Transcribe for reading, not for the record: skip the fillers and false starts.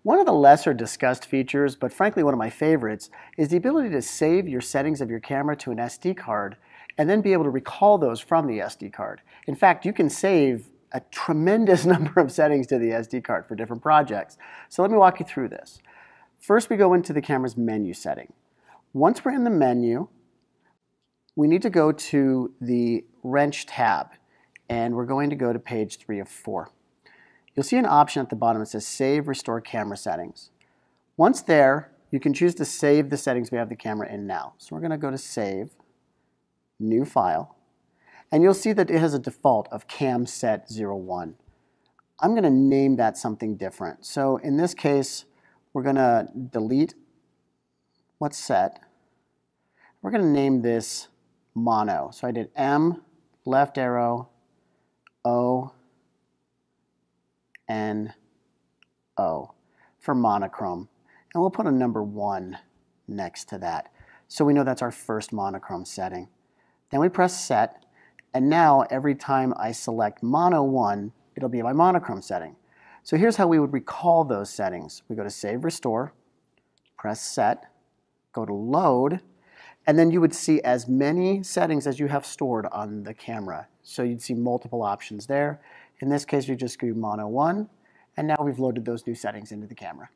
One of the lesser discussed features, but frankly one of my favorites, is the ability to save your settings of your camera to an SD card and then be able to recall those from the SD card. In fact, you can save a tremendous number of settings to the SD card for different projects. So let me walk you through this. First, we go into the camera's menu setting. Once we're in the menu, we need to go to the wrench tab, and we're going to go to page 3 of 4. You'll see an option at the bottom that says Save Restore Camera Settings. Once there, you can choose to save the settings we have the camera in now. So we're going to go to Save, New File, and you'll see that it has a default of CamSet01. I'm going to name that something different. So in this case, we're going to delete what's set. We're going to name this Mono. So I did M, left arrow, O, N, O for monochrome. And we'll put a number 1 next to that. So we know that's our first monochrome setting. Then we press Set, and now every time I select Mono 1, it'll be my monochrome setting. So here's how we would recall those settings. We go to Save Restore, press Set, go to Load, and then you would see as many settings as you have stored on the camera. So you'd see multiple options there. In this case, we just do Mono 1, and now we've loaded those new settings into the camera.